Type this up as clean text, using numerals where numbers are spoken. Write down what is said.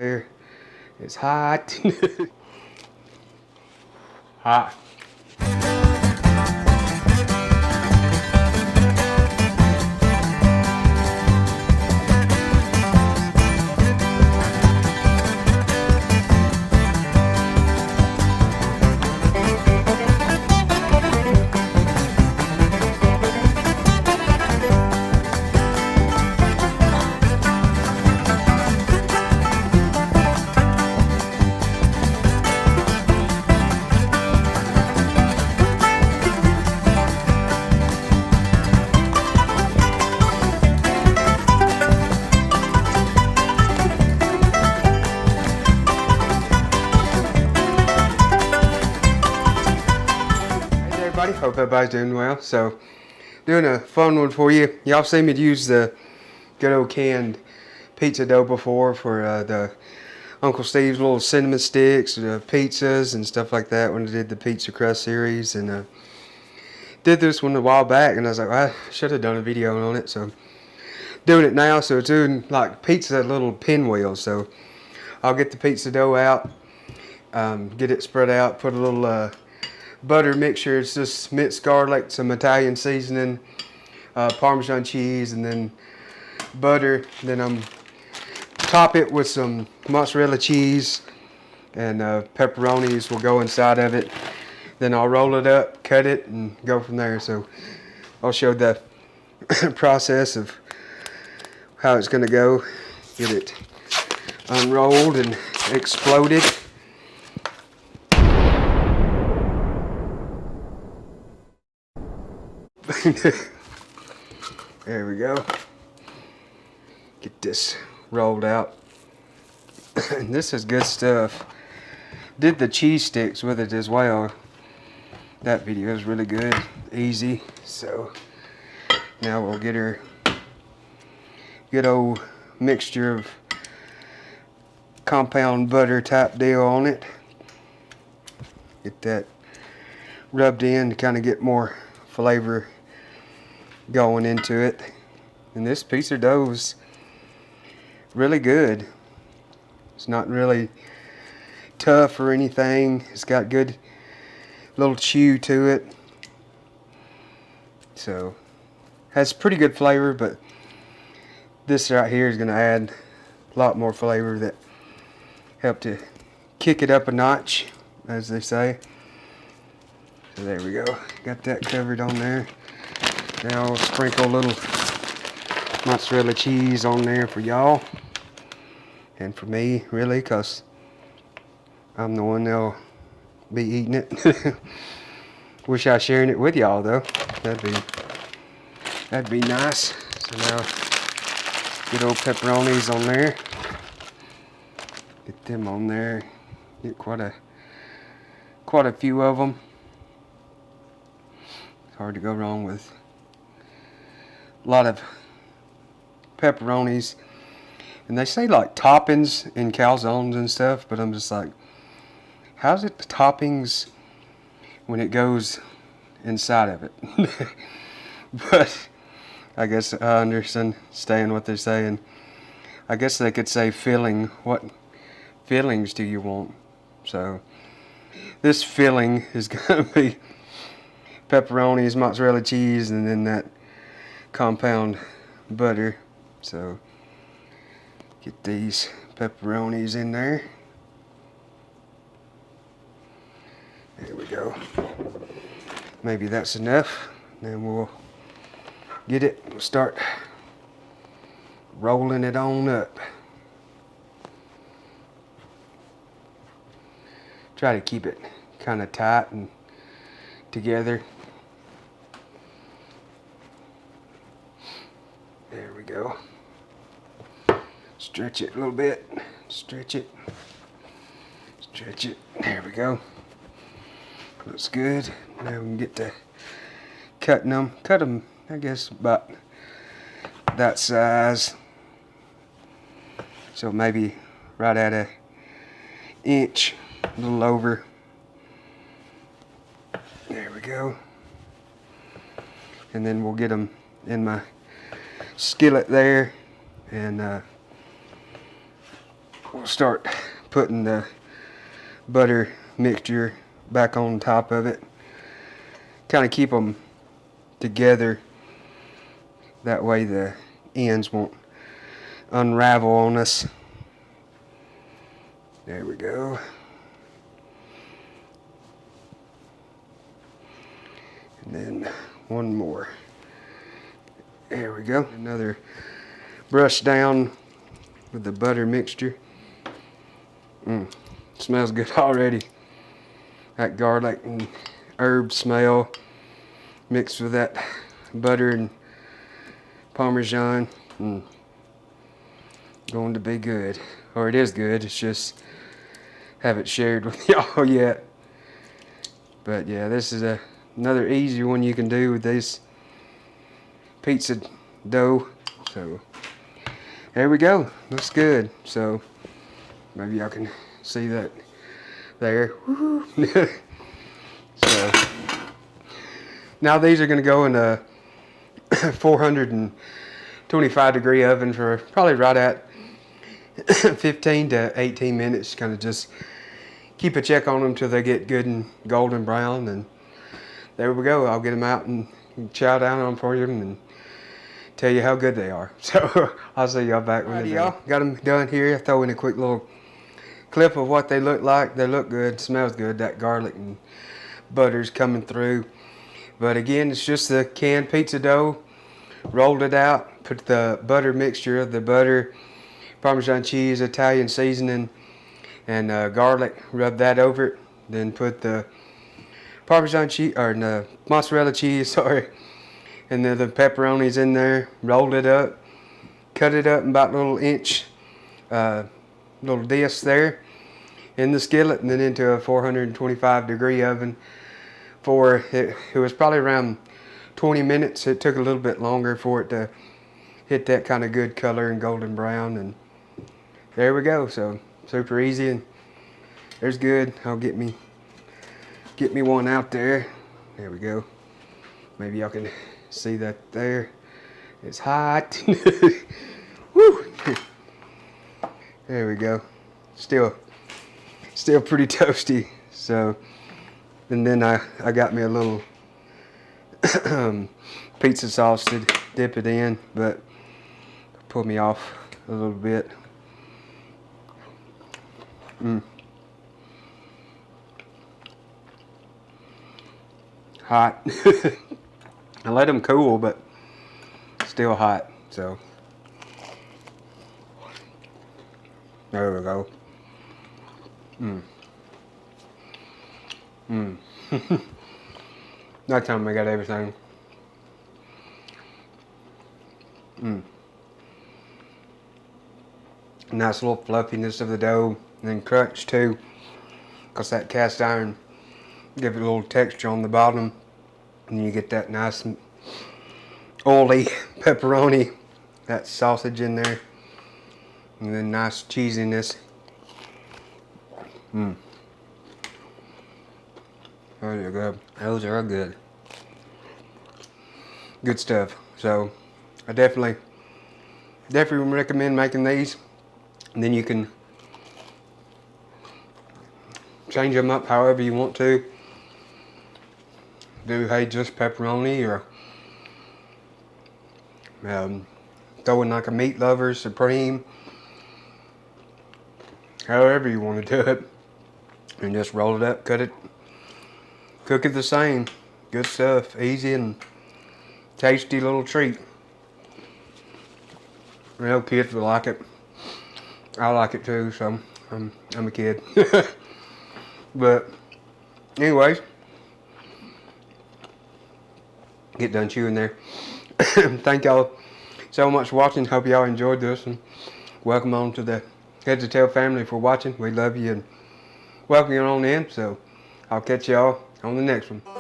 There, it's hot. Hot. Everybody, hope everybody's doing well. So, doing a fun one for you. Y'all seen me use the good old canned pizza dough before for the Uncle Steve's little cinnamon sticks, pizzas and stuff like that when I did the pizza crust series, and did this one a while back, and I was like, well, I should have done a video on it. So, doing it now. So it's doing like pizza little pinwheels. So I'll get the pizza dough out, get it spread out, put a little butter mixture. It's just minced garlic, some Italian seasoning, Parmesan cheese, and then butter. Then I'm top it with some mozzarella cheese, and pepperonis will go inside of it. Then I'll roll it up, cut it, and go from there. So I'll show the process of how it's going to go. Get it unrolled and exploded. There we go. Get this rolled out. This is good stuff. Did the cheese sticks with it as well. That video is really good, easy. So now we'll get her good old mixture of compound butter type deal on it. Get that rubbed in to kind of get more flavor going into it. And this pizza dough is really good. It's not really tough or anything. It's got good little chew to it. So has pretty good flavor, but this right here is going to add a lot more flavor that help to kick it up a notch, as they say. So there we go. Got that covered on there. Now I'll sprinkle a little mozzarella cheese on there for y'all. And for me, really, because I'm the one that'll be eating it. Wish I was sharing it with y'all, though. That'd be nice. So now, good old pepperonis on there. Get them on there. Get quite a few of them. It's hard to go wrong with a lot of pepperonis. And they say like toppings in calzones and stuff, but I'm just like, how's it the toppings when it goes inside of it? But I guess I understand what they're saying. I guess they could say filling. What fillings do you want? So this filling is going to be pepperonis, mozzarella cheese, and then that compound butter. So get these pepperonis in there. There we go. Maybe that's enough. Then we'll get it. We'll start rolling it on up. Try to keep it kind of tight and together. There we go. Stretch it a little bit. Stretch it. Stretch it. There we go. Looks good. Now we can get to cutting them. Cut them, I guess, about that size. So maybe right at an inch, a little over. There we go. And then we'll get them in my skillet there, and we'll start putting the butter mixture back on top of it. Kind of keep them together. That way the ends won't unravel on us. There we go. And then one more. There we go. Another brush down with the butter mixture. Smells good already. That garlic and herb smell mixed with that butter and Parmesan. Going to be good. Or it is good. It's just haven't shared with y'all yet. But yeah, this is another easy one you can do with this pizza dough. So there we go. Looks good. So maybe y'all can see that there. So now these are going to go in a 425 degree oven for probably right at 15 to 18 minutes. Kind of just keep a check on them till they get good and golden brown. And there we go. I'll get them out and chow down on them for you and tell you how good they are. So I'll see y'all back when they're done. Got them done here. I throw in a quick little clip of what they look like. They look good. Smells good. That garlic and butter's coming through. But again, it's just the canned pizza dough. Rolled it out. Put the butter mixture of the butter, Parmesan cheese, Italian seasoning, and garlic. Rub that over it. Then put the Parmesan cheese, or no, mozzarella cheese, sorry. And then the pepperonis in there. Rolled it up. Cut it up in about a little inch, little disc there in the skillet, and then into a 425 degree oven for it was probably around 20 minutes. It took a little bit longer for it to hit that kind of good color and golden brown, and there we go. So super easy, and there's good. I'll get me one out there. There we go. Maybe y'all can see that there. It's hot. Woo! There we go. Still pretty toasty. So, and then I got me a little pizza sauce to dip it in, but pulled me off a little bit. Hot. I let them cool, but still hot. So there we go. That time I got everything. Nice little fluffiness of the dough, and then crunch too, because that cast iron give it a little texture on the bottom, and you get that nice oily pepperoni, that sausage in there, and then nice cheesiness. Those are good. Those are good. Good stuff. So I definitely recommend making these. And then you can change them up however you want to. Do, hey, just pepperoni, or throw in like a meat lover supreme. However you want to do it. And just roll it up, cut it, cook it the same. Good stuff. Easy and tasty little treat. Real kids will like it. I like it too, so I'm a kid. But anyways, get done chewing there. Thank y'all so much for watching. Hope y'all enjoyed this, and welcome on to the Head to Tail family for watching. We love you and welcome you on in. So I'll catch y'all on the next one.